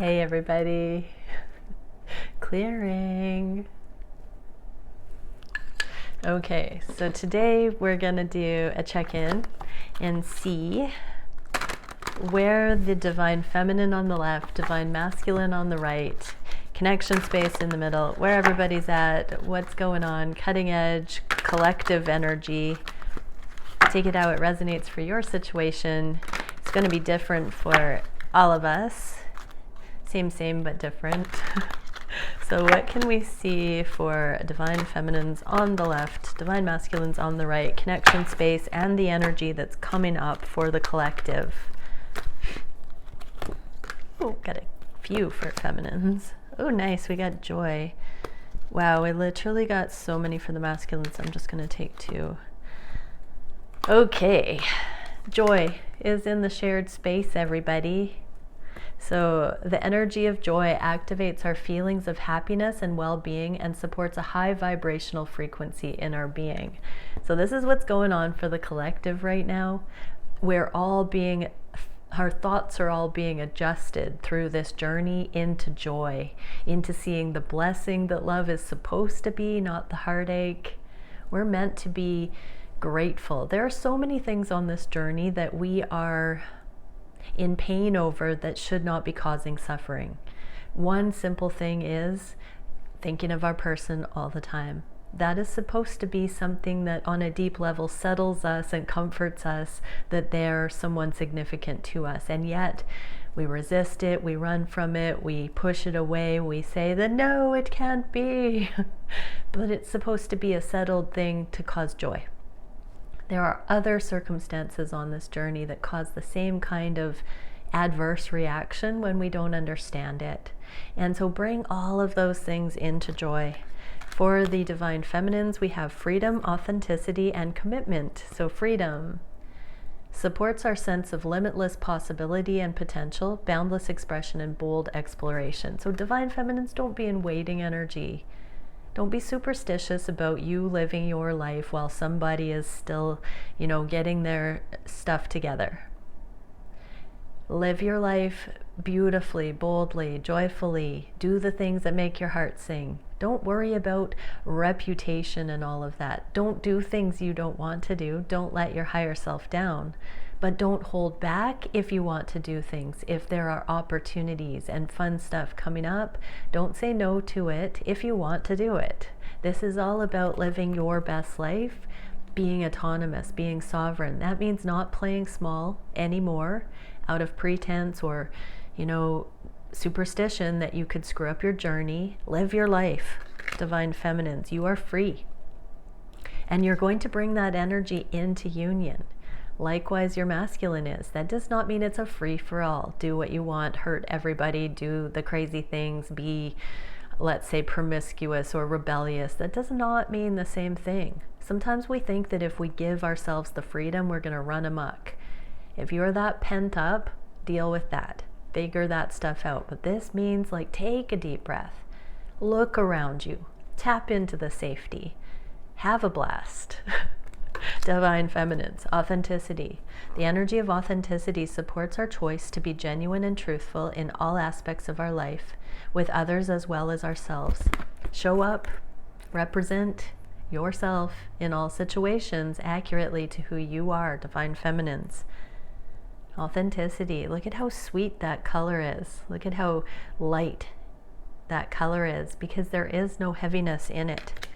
Hey everybody, clearing. Okay, so today we're gonna do a check-in and see where the divine feminine on the left, divine masculine on the right, connection space in the middle, where everybody's at, what's going on, cutting edge, collective energy. Take it how it resonates for your situation. It's gonna be different for all of us. Same, but different. So what can we see for divine feminines on the left, divine masculines on the right, connection space, and the energy that's coming up for the collective? Oh, got a few for feminines. Oh, nice, we got joy. Wow, we literally got so many for the masculines. I'm just gonna take two. Okay, joy is in the shared space, everybody. So the energy of joy activates our feelings of happiness and well-being and supports a high vibrational frequency in our being. So this is what's going on for the collective right now. Our thoughts are all being adjusted through this journey into joy, into seeing the blessing that love is supposed to be, not the heartache. We're meant to be grateful. There are so many things on this journey that we are in pain over that should not be causing suffering. One simple thing is thinking of our person all the time. That is supposed to be something that on a deep level settles us and comforts us, that they're someone significant to us. And yet we resist it, we run from it, we push it away, we say that no, it can't be. But it's supposed to be a settled thing to cause joy. There are other circumstances on this journey that cause the same kind of adverse reaction when we don't understand it. And so bring all of those things into joy. For the divine feminines, we have freedom, authenticity, and commitment. So freedom supports our sense of limitless possibility and potential, boundless expression, and bold exploration. So divine feminines, don't be in waiting energy. Don't be superstitious about you living your life while somebody is still, getting their stuff together. Live your life beautifully, boldly, joyfully. Do the things that make your heart sing. Don't worry about reputation and all of that. Don't do things you don't want to do. Don't let your higher self down. But don't hold back if you want to do things. If there are opportunities and fun stuff coming up, don't say no to it if you want to do it. This is all about living your best life, being autonomous, being sovereign. That means not playing small anymore out of pretense or, superstition that you could screw up your journey. Live your life, divine feminines. You are free. And you're going to bring that energy into union. Likewise, your masculine is. That does not mean it's a free-for-all. Do what you want, hurt everybody, do the crazy things, be, let's say, promiscuous or rebellious. That does not mean the same thing. Sometimes we think that if we give ourselves the freedom, we're going to run amok. If you're that pent up, deal with that. Figure that stuff out. But this means take a deep breath. Look around you. Tap into the safety. Have a blast. Divine feminines, authenticity. The energy of authenticity supports our choice to be genuine and truthful in all aspects of our life, with others as well as ourselves. Show up, represent yourself in all situations accurately to who you are, divine feminines. Authenticity. Look at how sweet that color is. Look at how light that color is, because there is no heaviness in it.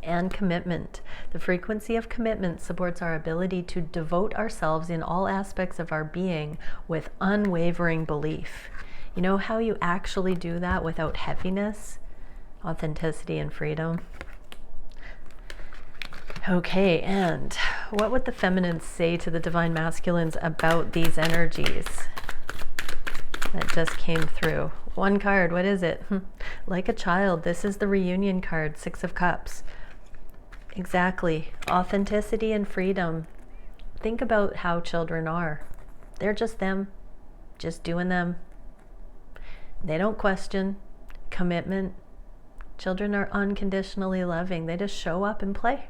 And commitment. The frequency of commitment supports our ability to devote ourselves in all aspects of our being with unwavering belief. You know how you actually do that without heaviness? Authenticity and freedom. Okay, and what would the feminines say to the divine masculines about these energies that just came through? One card, what is it? Like a child. This is the reunion card, 6 of Cups. Exactly. Authenticity and freedom. Think about how children are. They're just them, just doing them. They don't question. Commitment. Children are unconditionally loving. They just show up and play.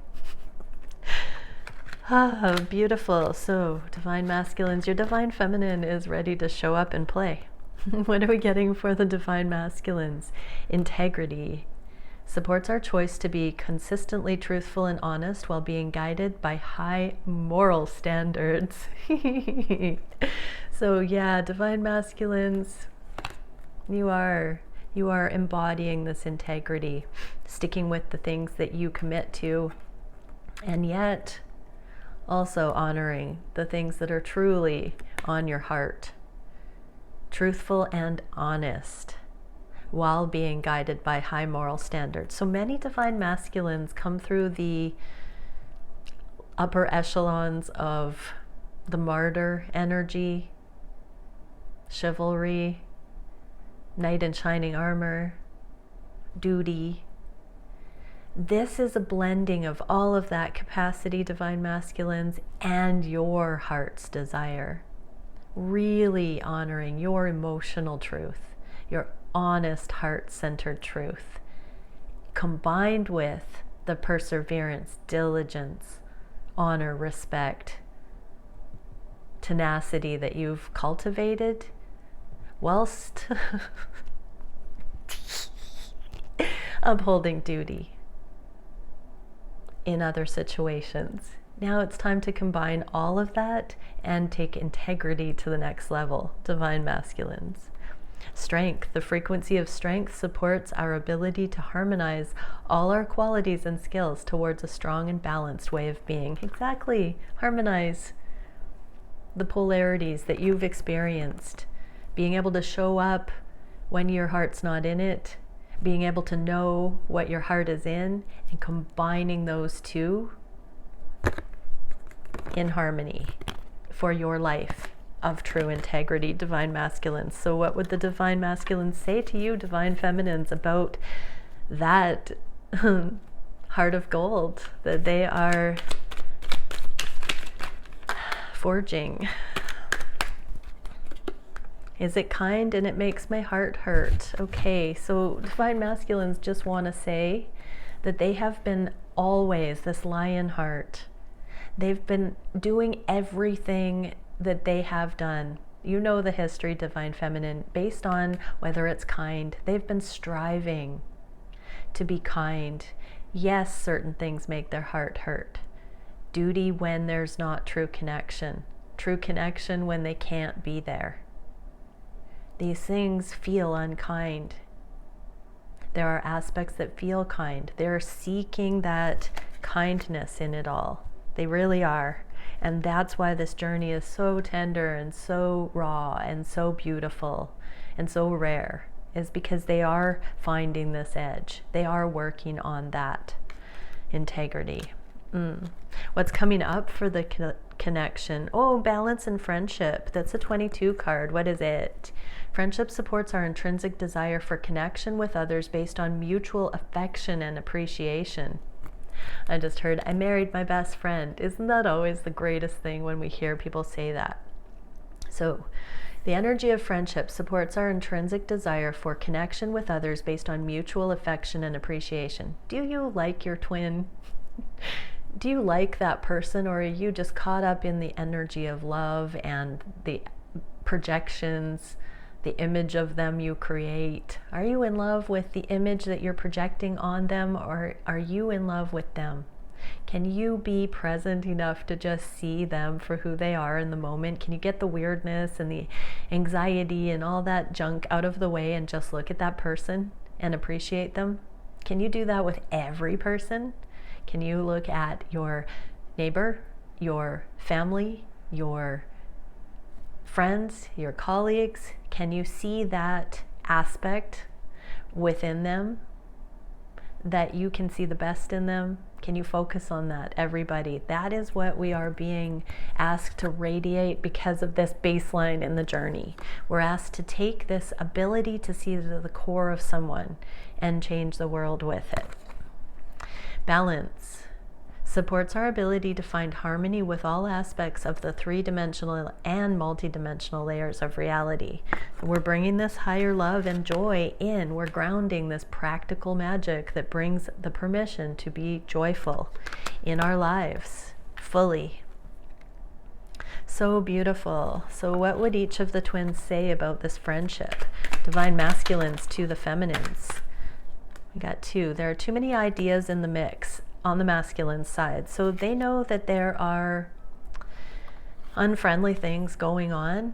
Ah, beautiful. So, divine masculines, your divine feminine is ready to show up and play. What are we getting for the divine masculines? Integrity. Supports our choice to be consistently truthful and honest while being guided by high moral standards. So yeah, divine masculines, you are embodying this integrity, sticking with the things that you commit to, and yet also honoring the things that are truly on your heart. Truthful and honest while being guided by high moral standards. So many divine masculines come through the upper echelons of the martyr energy, chivalry, knight in shining armor, duty. This is a blending of all of that capacity, divine masculines, and your heart's desire. Really honoring your emotional truth, your honest heart-centered truth, combined with the perseverance, diligence, honor, respect, tenacity that you've cultivated whilst upholding duty in other situations. Now it's time to combine all of that and take integrity to the next level, divine masculines. Strength. The frequency of strength supports our ability to harmonize all our qualities and skills towards a strong and balanced way of being. Exactly. Harmonize the polarities that you've experienced. Being able to show up when your heart's not in it, being able to know what your heart is in, and combining those two in harmony for your life of true integrity, divine masculines. So what would the divine masculines say to you, divine feminines, about that heart of gold that they are forging? Is it kind and it makes my heart hurt? Okay, so divine masculines just want to say that they have been always this lion heart. They've been doing everything that they have done. You know the history, divine feminine, based on whether it's kind. They've been striving to be kind. Yes, certain things make their heart hurt. Duty when there's not true connection. True connection when they can't be there. These things feel unkind. There are aspects that feel kind. They're seeking that kindness in it all. They really are. And that's why this journey is so tender and so raw and so beautiful and so rare, is because they are finding this edge. They are working on that integrity. What's coming up for the connection? Oh, balance and friendship. That's a 22 card. What is it? Friendship supports our intrinsic desire for connection with others based on mutual affection and appreciation. I just heard, I married my best friend. Isn't that always the greatest thing when we hear people say that? So, the energy of friendship supports our intrinsic desire for connection with others based on mutual affection and appreciation. Do you like your twin? Do you like that person, or are you just caught up in the energy of love and the projections, the image of them you create? Are you in love with the image that you're projecting on them, or are you in love with them? Can you be present enough to just see them for who they are in the moment? Can you get the weirdness and the anxiety and all that junk out of the way and just look at that person and appreciate them? Can you do that with every person? Can you look at your neighbor, your family, your friends, your colleagues? Can you see that aspect within them, that you can see the best in them? Can you focus on that, everybody? That is what we are being asked to radiate because of this baseline in the journey. We're asked to take this ability to see the core of someone and change the world with it. Balance supports our ability to find harmony with all aspects of the three-dimensional and multi-dimensional layers of reality. We're bringing this higher love and joy in. We're grounding this practical magic that brings the permission to be joyful in our lives fully. So beautiful. So what would each of the twins say about this friendship? Divine masculines to the feminines. We got 2. There are too many ideas in the mix on the masculine side. So they know that there are unfriendly things going on,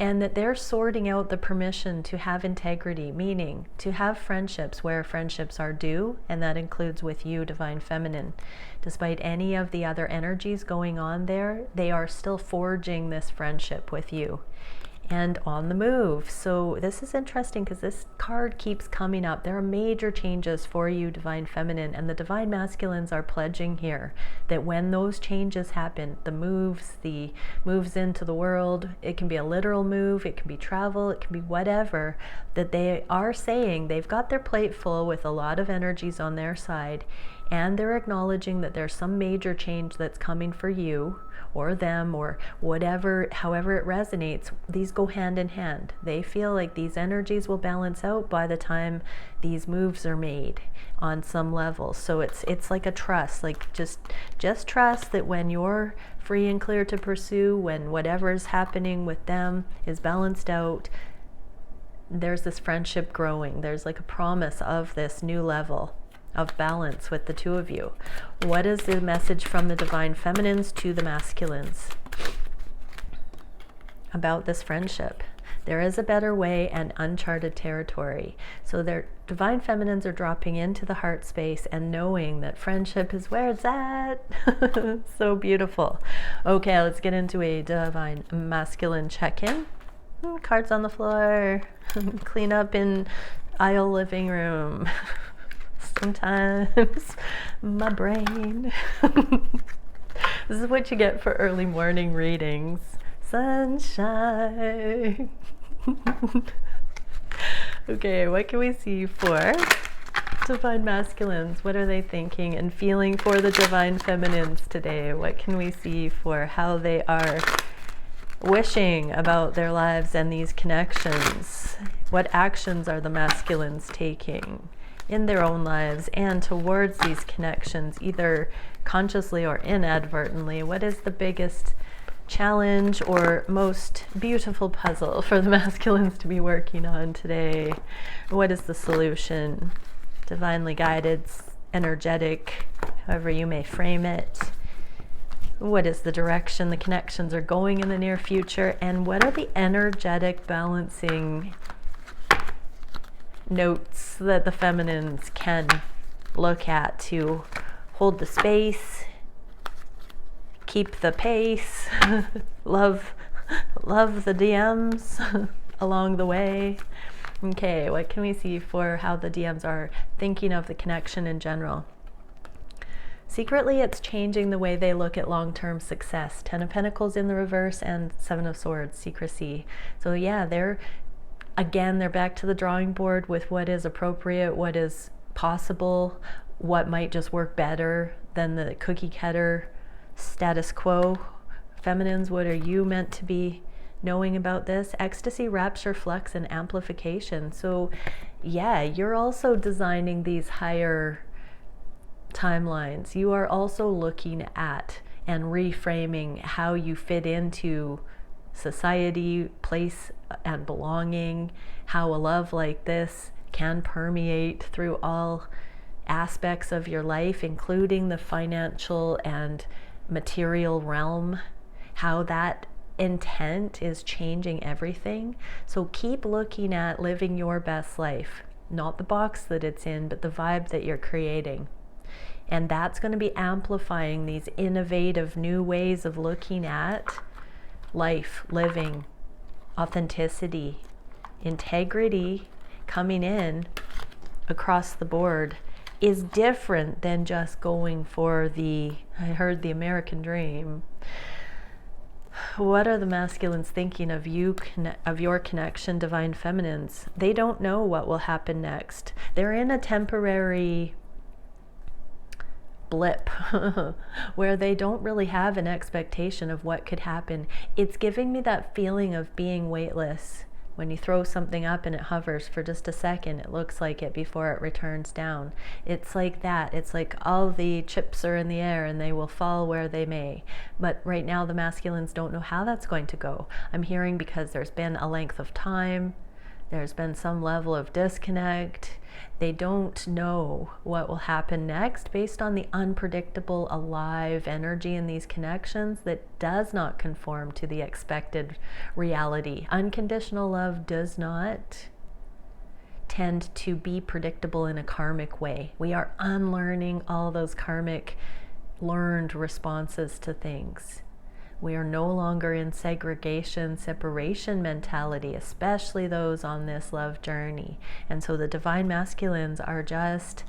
and that they're sorting out the permission to have integrity, meaning to have friendships where friendships are due, and that includes with you, Divine Feminine. Despite any of the other energies going on there, they are still forging this friendship with you and on the move. So this is interesting because this card keeps coming up. There are major changes for you, Divine Feminine, and the Divine Masculines are pledging here that when those changes happen, the moves into the world, it can be a literal move, it can be travel, it can be whatever, that they are saying they've got their plate full with a lot of energies on their side, and they're acknowledging that there's some major change that's coming for you or them or whatever, however it resonates. These go hand in hand. They feel like these energies will balance out by the time these moves are made on some level. So it's like a trust, like just trust that when you're free and clear to pursue, when whatever is happening with them is balanced out, there's this friendship growing. There's like a promise of this new level of balance with the 2 of you. What is the message from the Divine Feminines to the masculines about this friendship? There is a better way and uncharted territory. So their Divine Feminines are dropping into the heart space and knowing that friendship is where it's at. So beautiful. Okay, let's get into a Divine Masculine check-in. Cards on the floor. Clean up in aisle living room. Sometimes my brain. This is what you get for early morning readings. Sunshine. Okay, what can we see for Divine Masculines? What are they thinking and feeling for the Divine Feminines today? What can we see for how they are wishing about their lives and these connections? What actions are the masculines taking in their own lives and towards these connections, either consciously or inadvertently? What is the biggest challenge or most beautiful puzzle for the masculines to be working on today? What is the solution? Divinely guided, energetic, however you may frame it. What is the direction the connections are going in the near future? And what are the energetic balancing notes that the feminines can look at to hold the space, keep the pace, love the DMs along the way? Okay, what can we see for how the DMs are thinking of the connection in general? Secretly, it's changing the way they look at long-term success. 10 of Pentacles in the reverse and 7 of Swords, secrecy. So yeah, they're back to the drawing board with what is appropriate, what is possible, what might just work better than the cookie cutter status quo. Feminines, what are you meant to be knowing about this? Ecstasy, rapture, flux, and amplification. So yeah, you're also designing these higher timelines. You are also looking at and reframing how you fit into society, place, and belonging, how a love like this can permeate through all aspects of your life, including the financial and material realm, how that intent is changing everything. So keep looking at living your best life, not the box that it's in, but the vibe that you're creating. And that's going to be amplifying these innovative new ways of looking at life, living, authenticity, integrity coming in across the board is different than just going for the, I heard the American dream. What are the masculines thinking of you, of your connection, Divine Feminines? They don't know what will happen next. They're in a temporary blip where they don't really have an expectation of what could happen. It's giving me that feeling of being weightless, When you throw something up and it hovers for just a second, it looks like it before it returns down. It's like that. It's like all the chips are in the air and they will fall where they may. But right now the masculines don't know how that's going to go. I'm hearing because there's been a length of time, there's been some level of disconnect. They don't know what will happen next based on the unpredictable, alive energy in these connections that does not conform to the expected reality. Unconditional love does not tend to be predictable in a karmic way. We are unlearning all those karmic learned responses to things. We are no longer in segregation, separation mentality, especially those on this love journey. And so the divine masculines are just,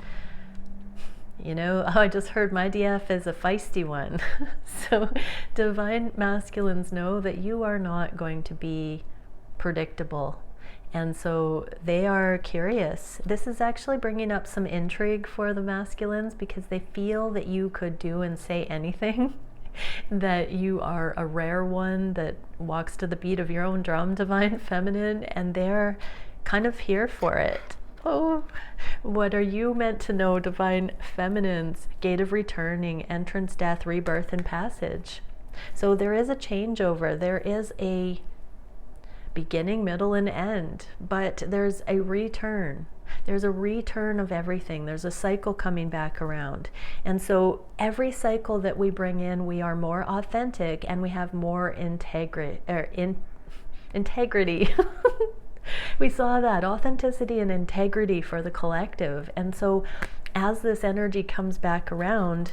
I just heard my DF is a feisty one. So divine masculines know that you are not going to be predictable. And so they are curious. This is actually bringing up some intrigue for the masculines because they feel that you could do and say anything. That you are a rare one that walks to the beat of your own drum, divine feminine, and they're kind of here for it. Oh, what are you meant to know, divine feminines? Gate of returning, entrance, death, rebirth, and passage. So there is a changeover. There is a beginning, middle, and end, but there's a return. There's a return of everything. There's a cycle coming back around. And so every cycle that we bring in, we are more authentic and we have more integrity. We saw that, authenticity and integrity for the collective. And so as this energy comes back around,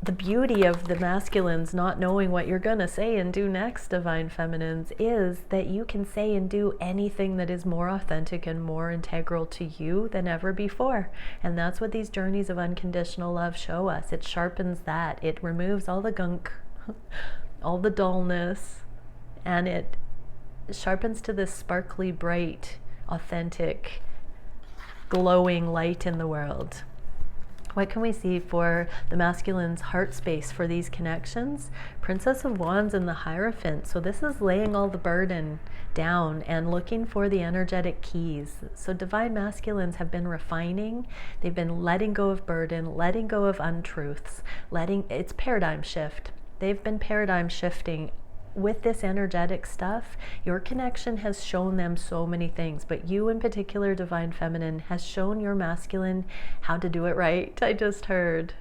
the beauty of the masculines not knowing what you're going to say and do next, divine feminines, is that you can say and do anything that is more authentic and more integral to you than ever before. And that's what these journeys of unconditional love show us. It sharpens that. It removes all the gunk, all the dullness, and it sharpens to this sparkly, bright, authentic, glowing light in the world. What can we see for the masculine's heart space for these connections? Princess of Wands and the Hierophant. So this is laying all the burden down and looking for the energetic keys. So divine masculines have been refining. They've been letting go of burden, letting go of untruths, it's paradigm shift. They've been paradigm shifting. With this energetic stuff, your connection has shown them so many things, but you in particular, divine feminine, has shown your masculine how to do it right. I just heard.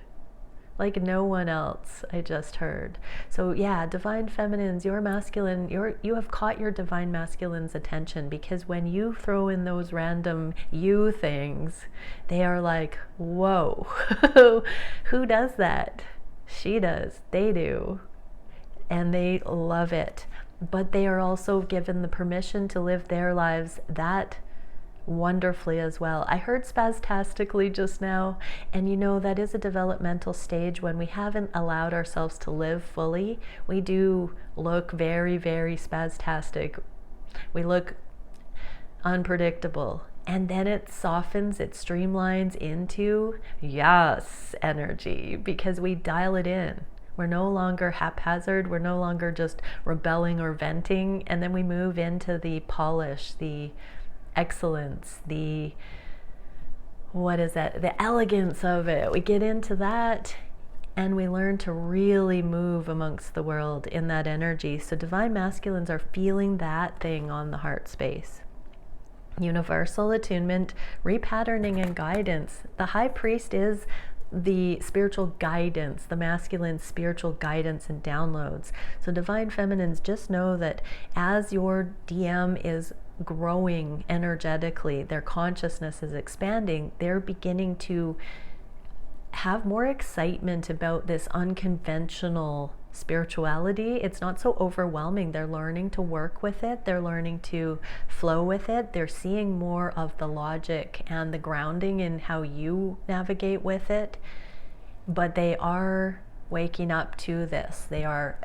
Like no one else, I just heard. So yeah, divine feminines, your masculine, you have caught your divine masculine's attention, because when you throw in those random you things, they are like, whoa, who does that? She does, they do. And they love it, but they are also given the permission to live their lives that wonderfully as well. I heard spastastically just now, and that is a developmental stage. When we haven't allowed ourselves to live fully, we do look very, very spastastic. We look unpredictable, and then it softens, it streamlines into yes energy, because we dial it in. We're no longer haphazard. We're no longer just rebelling or venting. And then we move into the polish, the excellence, the elegance of it. We get into that and we learn to really move amongst the world in that energy. So divine masculines are feeling that thing on the heart space. Universal attunement, repatterning, and guidance. The high priest is the spiritual guidance, the masculine spiritual guidance and downloads. So divine feminines, just know that as your DM is growing energetically, their consciousness is expanding, they're beginning to have more excitement about this unconventional spirituality. It's not so overwhelming. They're learning to work with it. They're learning to flow with it. They're seeing more of the logic and the grounding in how you navigate with it. But they are waking up to this. They are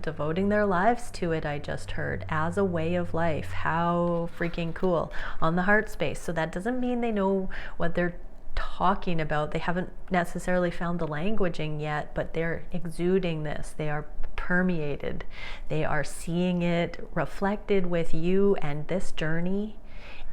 devoting their lives to it, I just heard, as a way of life. How freaking cool on the heart space. So that doesn't mean they know what they're talking about. They haven't necessarily found the languaging yet, but they're exuding this. They are permeated. They are seeing it reflected with you and this journey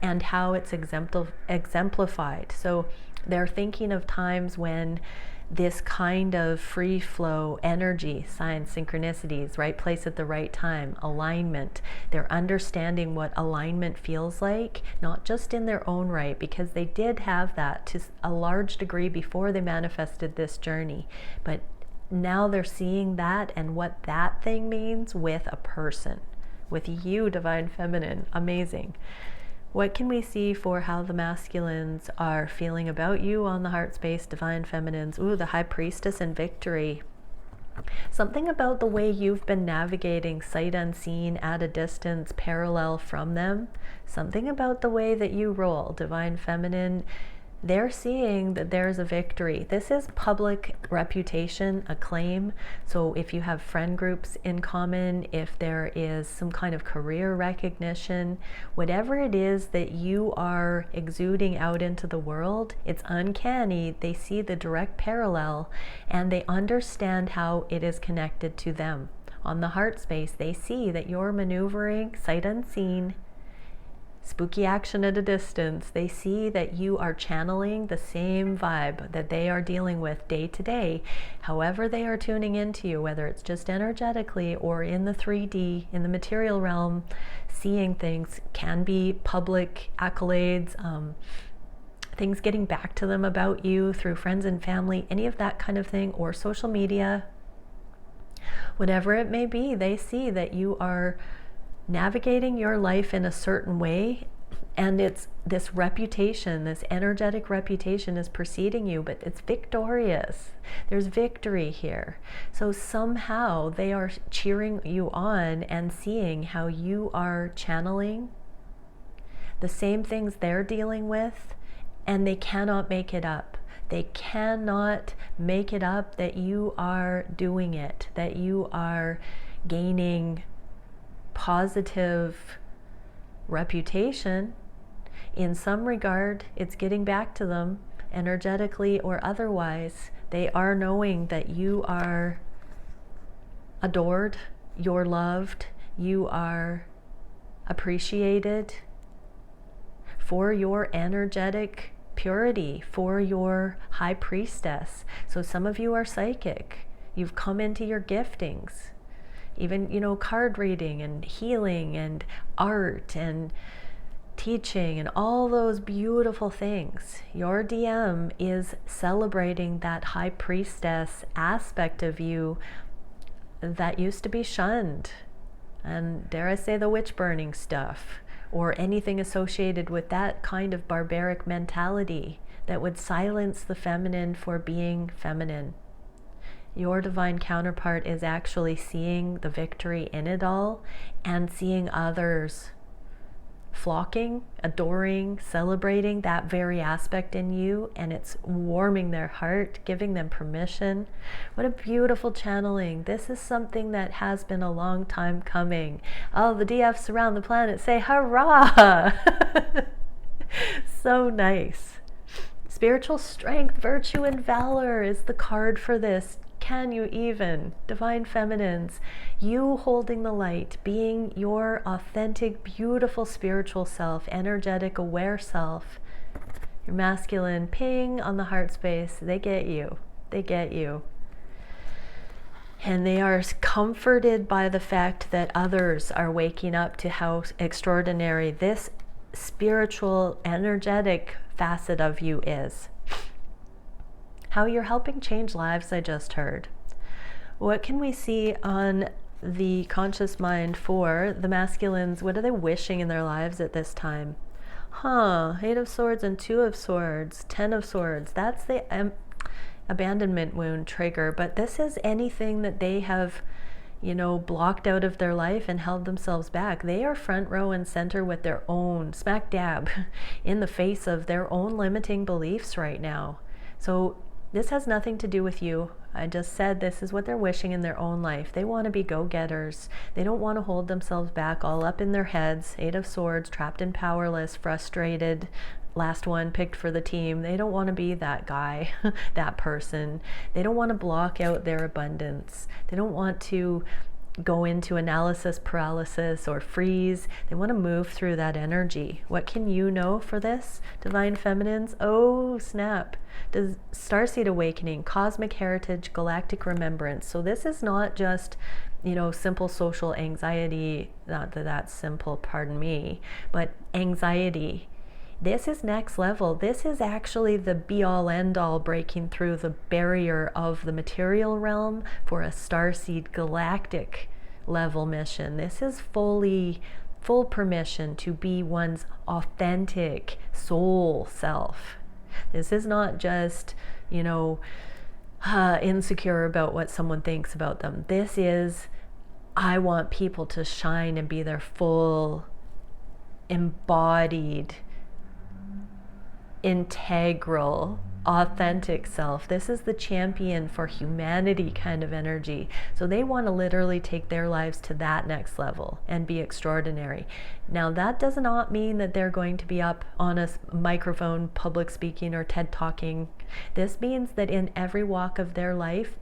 and how it's exemplified. So they're thinking of times when this kind of free flow energy, signs, synchronicities, right place at the right time, alignment. They're understanding what alignment feels like, not just in their own right, because they did have that to a large degree before they manifested this journey. But now they're seeing that and what that thing means with a person, with you, Divine Feminine. Amazing. What can we see for how the masculines are feeling about you on the heart space, Divine Feminines? Ooh, the High Priestess and Victory. Something about the way you've been navigating sight unseen, at a distance, parallel from them. Something about the way that you roll, Divine Feminine. They're seeing that there's a victory. This is public reputation, acclaim. So if you have friend groups in common, if there is some kind of career recognition, whatever it is that you are exuding out into the world, it's uncanny. They see the direct parallel and they understand how it is connected to them. On the heart space, they see that you're maneuvering sight unseen, spooky action at a distance. They see that you are channeling the same vibe that they are dealing with day to day. However they are tuning into you, whether it's just energetically or in the 3D, in the material realm, seeing things, can be public accolades, things getting back to them about you through friends and family, any of that kind of thing, or social media. Whatever it may be, they see that you are navigating your life in a certain way, and it's this reputation, this energetic reputation is preceding you, but it's victorious. There's victory here. So somehow they are cheering you on and seeing how you are channeling the same things they're dealing with, and they cannot make it up. They cannot make it up that you are doing it, that you are gaining positive reputation. In some regard, it's getting back to them energetically or otherwise. They are knowing that you are adored, you're loved, you are appreciated for your energetic purity, for your High Priestess. So some of you are psychic. You've come into your giftings. Even, card reading and healing and art and teaching and all those beautiful things. Your DM is celebrating that High Priestess aspect of you that used to be shunned. And dare I say, the witch burning stuff, or anything associated with that kind of barbaric mentality that would silence the feminine for being feminine. Your divine counterpart is actually seeing the victory in it all and seeing others flocking, adoring, celebrating that very aspect in you, and it's warming their heart, giving them permission. What a beautiful channeling. This is something that has been a long time coming. Oh, the DFs around the planet say hurrah! So nice. Spiritual strength, virtue, and valor is the card for this. Can you even? Divine Feminines, you holding the light, being your authentic, beautiful spiritual self, energetic, aware self. Your masculine, ping on the heart space. They get you. They get you. And they are comforted by the fact that others are waking up to how extraordinary this spiritual, energetic facet of you is. How you're helping change lives, I just heard. What can we see on the conscious mind for the masculines? What are they wishing in their lives at this time? 8 of Swords and 2 of Swords, 10 of Swords. That's the abandonment wound trigger, but this is anything that they have, blocked out of their life and held themselves back. They are front row and center with their own, smack dab in the face of their own limiting beliefs right now. So this has nothing to do with you. I just said this is what they're wishing in their own life. They want to be go-getters. They don't want to hold themselves back all up in their heads. 8 of Swords, trapped and powerless, frustrated, last one picked for the team. They don't want to be that guy, that person. They don't want to block out their abundance. They don't want to go into analysis paralysis or freeze. They want to move through that energy. What can you know for this, Divine Feminines? Oh, snap. Does Starseed Awakening, Cosmic Heritage, Galactic Remembrance. So this is not just, you know, simple social anxiety, not that that's simple, pardon me, but anxiety. This is next level. This is actually the be-all end-all, breaking through the barrier of the material realm for a starseed galactic level mission. This is full permission to be one's authentic soul self. This is not just, you know, insecure about what someone thinks about them. This is, I want people to shine and be their full, embodied, integral, authentic self. This is the champion for humanity kind of energy. So they want to literally take their lives to that next level and be extraordinary. Now that does not mean that they're going to be up on a microphone public speaking or TED talking. This means that in every walk of their life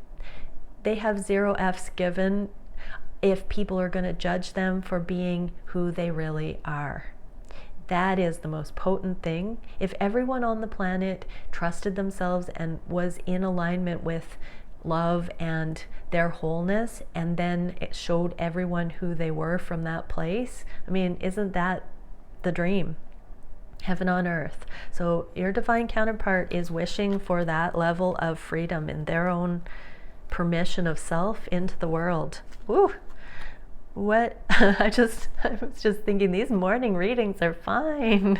they have 0 F's given if people are going to judge them for being who they really are. That is the most potent thing. If everyone on the planet trusted themselves and was in alignment with love and their wholeness, and then it showed everyone who they were from that place, I mean, isn't that the dream? Heaven on earth. So your divine counterpart is wishing for that level of freedom in their own permission of self into the world. Woo! What I was just thinking, these morning readings are fine.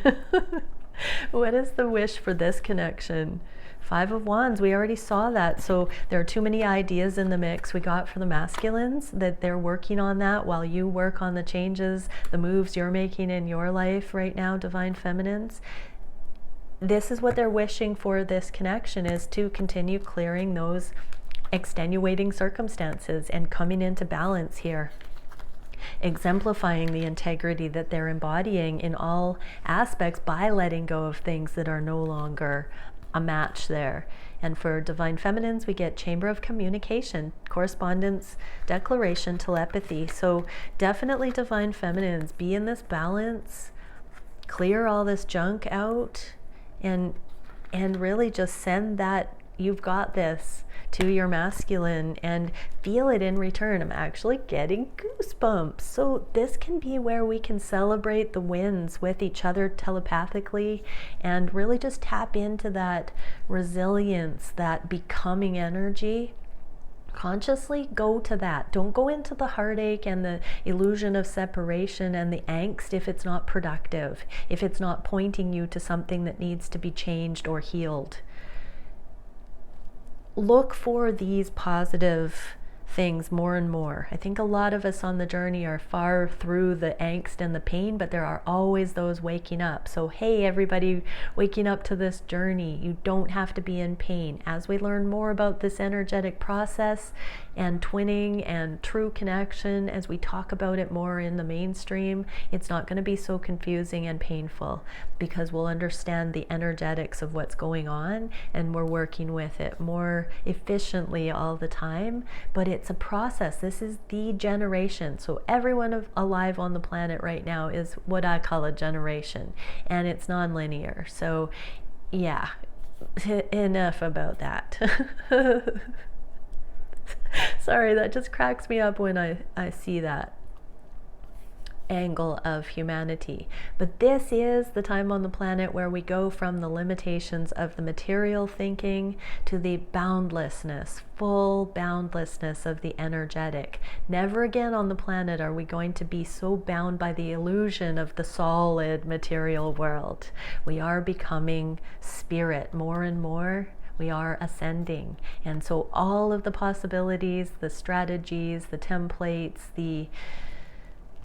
What is the wish for this connection? 5 of Wands, we already saw that. So there are too many ideas in the mix we got for the masculines, that they're working on that while you work on the changes, the moves you're making in your life right now, Divine Feminines. This is what they're wishing for this connection, is to continue clearing those extenuating circumstances and coming into balance here, exemplifying the integrity that they're embodying in all aspects by letting go of things that are no longer a match there. And for Divine Feminines, we get Chamber of Communication, Correspondence, Declaration, Telepathy. So definitely, Divine Feminines, be in this balance, clear all this junk out, and really just send that "you've got this" to your masculine and feel it in return. I'm actually getting goosebumps. So this can be where we can celebrate the wins with each other telepathically and really just tap into that resilience, that becoming energy. Consciously go to that. Don't go into the heartache and the illusion of separation and the angst if it's not productive, if it's not pointing you to something that needs to be changed or healed. Look for these positive things more and more. I think a lot of us on the journey are far through the angst and the pain, but there are always those waking up. So hey, everybody waking up to this journey, you don't have to be in pain. As we learn more about this energetic process and twinning and true connection, as we talk about it more in the mainstream, it's not going to be so confusing and painful, because we'll understand the energetics of what's going on and we're working with it more efficiently all the time. But it's a process. This is the generation. So everyone alive on the planet right now is what I call a generation, and it's non-linear. So yeah, enough about that. Sorry, that just cracks me up when I see that angle of humanity. But this is the time on the planet where we go from the limitations of the material thinking to the boundlessness, full boundlessness of the energetic. Never again on the planet are we going to be so bound by the illusion of the solid material world. We are becoming spirit more and more. We are ascending. And so all of the possibilities, the strategies, the templates, the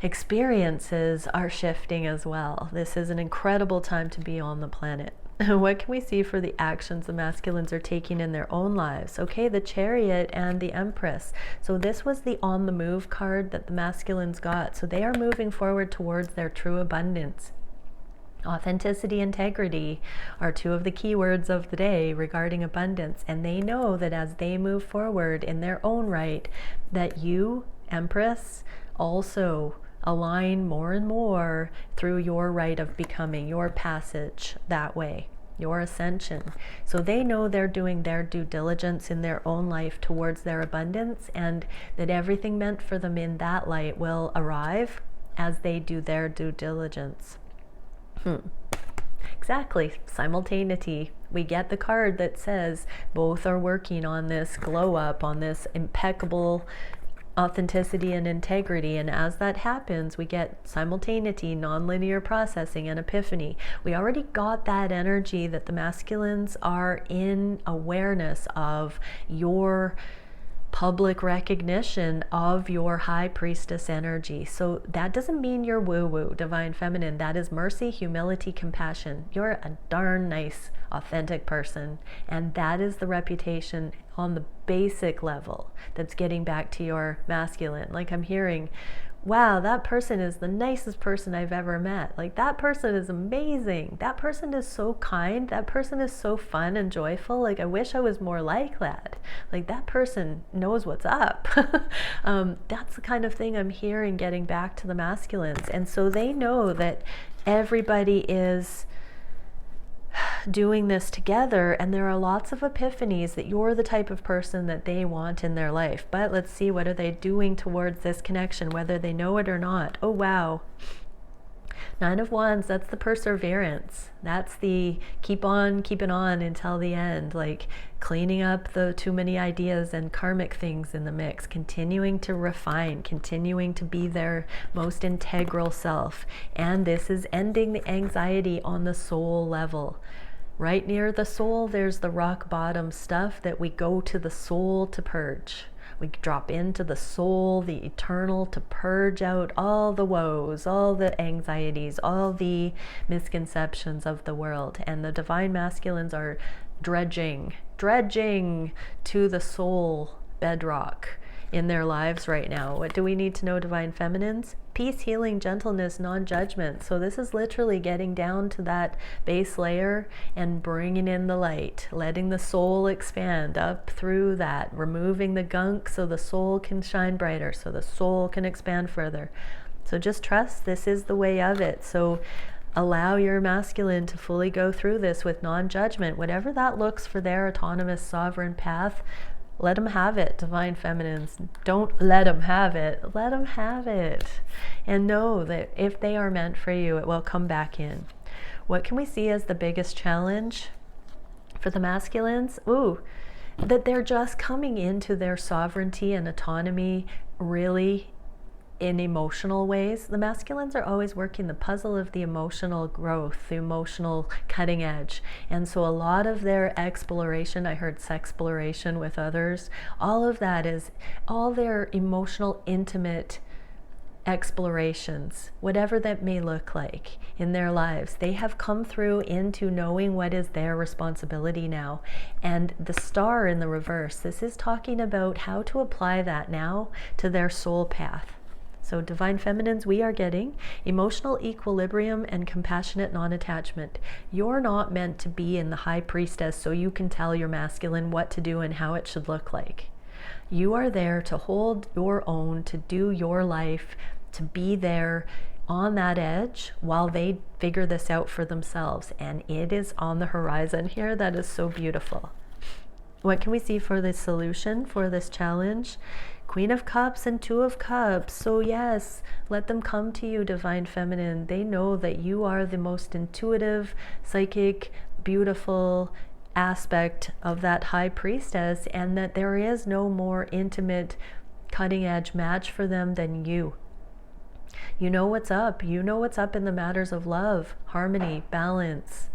experiences are shifting as well. This is an incredible time to be on the planet. What can we see for the actions the masculines are taking in their own lives? Okay, the Chariot and the Empress. So this was the on the move card that the masculines got. So they are moving forward towards their true abundance. Authenticity, integrity are two of the key words of the day regarding abundance. And they know that as they move forward in their own right, that you, Empress, also align more and more through your right of becoming, your passage that way, your ascension. So they know they're doing their due diligence in their own life towards their abundance, and that everything meant for them in that light will arrive as they do their due diligence. Exactly, simultaneity. We get the card that says both are working on this glow up, on this impeccable authenticity and integrity. And as that happens, we get simultaneity, nonlinear processing, and epiphany. We already got that energy that the masculines are in awareness of your public recognition of your high priestess energy. So that doesn't mean you're woo-woo, divine feminine. That is mercy, humility, compassion. You're a darn nice, authentic person. And that is the reputation on the basic level that's getting back to your masculine. Like I'm hearing, wow, that person is the nicest person I've ever met. Like that person is amazing. That person is so kind. That person is so fun and joyful. Like I wish I was more like that. Like that person knows what's up. That's the kind of thing I'm hearing getting back to the masculines. And so they know that everybody is doing this together, and there are lots of epiphanies that you're the type of person that they want in their life. But let's see, what are they doing towards this connection, whether they know it or not? Oh wow, Nine of Wands, that's the perseverance. That's the keep on keeping on until the end, like cleaning up the too many ideas and karmic things in the mix, continuing to refine, continuing to be their most integral self. And this is ending the anxiety on the soul level. Right near the soul, there's the rock bottom stuff that we go to the soul to purge. We drop into the soul, the eternal, to purge out all the woes, all the anxieties, all the misconceptions of the world. And the divine masculines are dredging to the soul bedrock in their lives right now. What do we need to know, divine feminines? Peace, healing, gentleness, non-judgment. So this is literally getting down to that base layer and bringing in the light, letting the soul expand up through that, removing the gunk so the soul can shine brighter, so the soul can expand further. So just trust this is the way of it. So allow your masculine to fully go through this with non-judgment, whatever that looks for their autonomous sovereign path. Let them have it, divine feminines. Don't let them have it. Let them have it. And know that if they are meant for you, it will come back in. What can we see as the biggest challenge for the masculines? Ooh, that they're just coming into their sovereignty and autonomy really in emotional ways. The masculines are always working the puzzle of the emotional growth, the emotional cutting edge. And so a lot of their exploration, I heard sexploration with others, all of that is all their emotional, intimate explorations, whatever that may look like in their lives. They have come through into knowing what is their responsibility now. And the star in the reverse, this is talking about how to apply that now to their soul path. So divine feminines, we are getting emotional equilibrium and compassionate non-attachment. You're not meant to be in the high priestess so you can tell your masculine what to do and how it should look like. You are there to hold your own, to do your life, to be there on that edge while they figure this out for themselves. And it is on the horizon here. That is so beautiful. What can we see for the solution for this challenge? Queen of Cups and Two of Cups. So yes, let them come to you, divine feminine. They know that you are the most intuitive, psychic, beautiful aspect of that high priestess, and that there is no more intimate, cutting edge match for them than you. You know what's up. You know what's up in the matters of love, harmony, balance,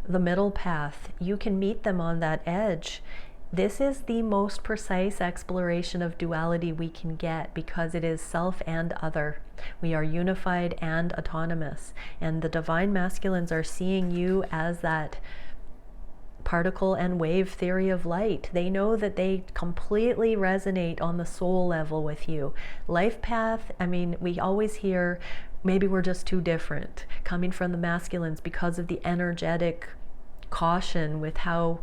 the middle path. You can meet them on that edge. This is the most precise exploration of duality we can get, because it is self and other. We are unified and autonomous. And the divine masculines are seeing you as that particle and wave theory of light. They know that they completely resonate on the soul level with you. Life path, I mean, we always hear maybe we're just too different coming from the masculines because of the energetic caution with how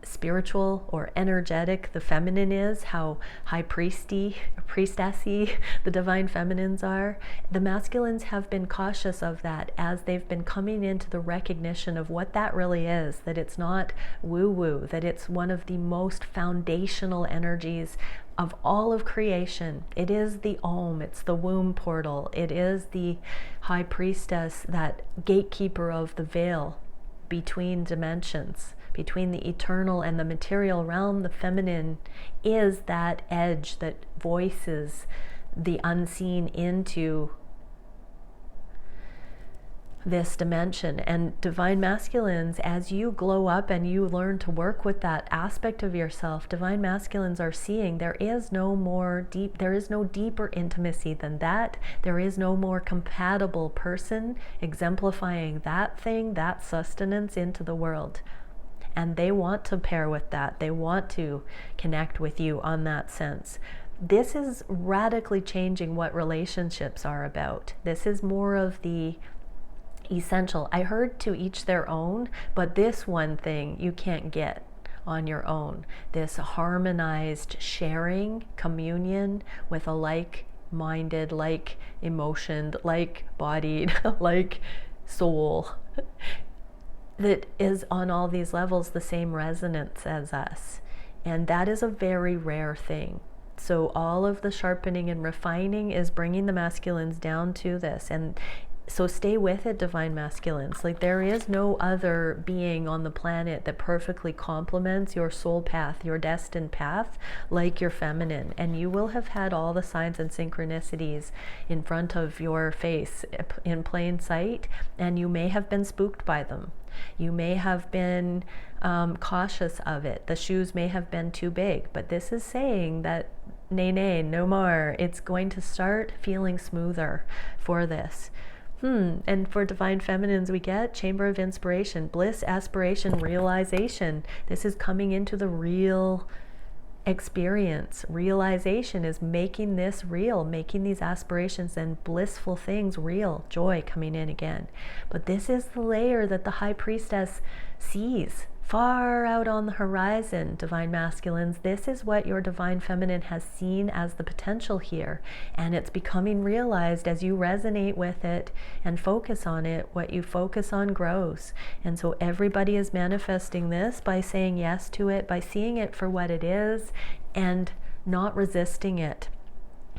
spiritual or energetic the feminine is, how high priestessy the divine feminines are. The masculines have been cautious of that as they've been coming into the recognition of what that really is, that it's not woo-woo, that it's one of the most foundational energies of all of creation. It is the Om, it's the womb portal, it is the high priestess, that gatekeeper of the veil between dimensions, between the eternal and the material realm. The feminine is that edge that voices the unseen into this dimension. And divine masculines, as you glow up and you learn to work with that aspect of yourself, divine masculines are seeing there is no deeper intimacy than that. There is no more compatible person exemplifying that thing, that sustenance into the world. And they want to pair with that. They want to connect with you on that sense. This is radically changing what relationships are about. This is more of the essential. I heard to each their own, but this one thing you can't get on your own. This harmonized sharing, communion with a like-minded, like-emotioned, like-bodied, like soul that is on all these levels the same resonance as us. And that is a very rare thing. So all of the sharpening and refining is bringing the masculines down to this. And so stay with it, divine masculines. Like, there is no other being on the planet that perfectly complements your soul path, your destined path, like your feminine. And you will have had all the signs and synchronicities in front of your face in plain sight, and you may have been spooked by them. You may have been cautious of it. The shoes may have been too big, but this is saying that nay, no more. It's going to start feeling smoother for this. And for divine feminines, we get Chamber of Inspiration, bliss, aspiration, realization. This is coming into the real experience. Realization is making this real, making these aspirations and blissful things real. Joy coming in again. But this is the layer that the high priestess sees far out on the horizon, divine masculines. This is what your divine feminine has seen as the potential here, and it's becoming realized as you resonate with it and focus on it. What you focus on grows. And so everybody is manifesting this by saying yes to it, by seeing it for what it is and not resisting it.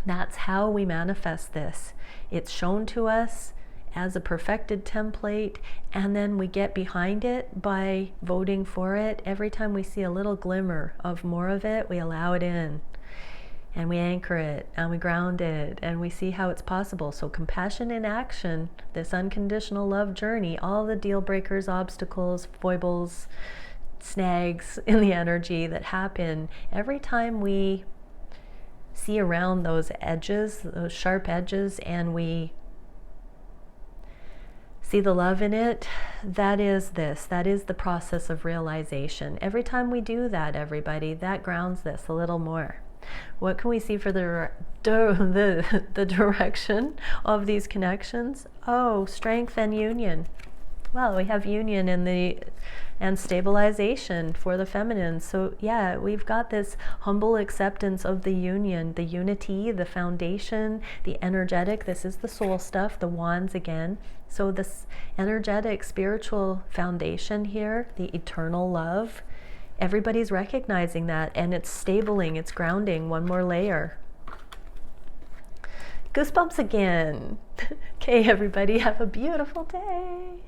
That's how we manifest this. It's shown to us as a perfected template, and then we get behind it by voting for it. Every time we see a little glimmer of more of it, we allow it in, and we anchor it, and we ground it, and we see how it's possible. So compassion in action, this unconditional love journey, all the deal breakers, obstacles, foibles, snags in the energy that happen every time we see around those edges, those sharp edges, and we see the love in it. That is the process of realization. Every time we do that, everybody, that grounds this a little more. What can we see for the direction of these connections? Oh, strength and union. Well, we have union and stabilization for the feminine. So yeah, we've got this humble acceptance of the union, the unity, the foundation, the energetic. This is the soul stuff, the wands again. So this energetic spiritual foundation here, the eternal love, everybody's recognizing that, and it's stabling, it's grounding one more layer. Goosebumps again. Okay, everybody, have a beautiful day.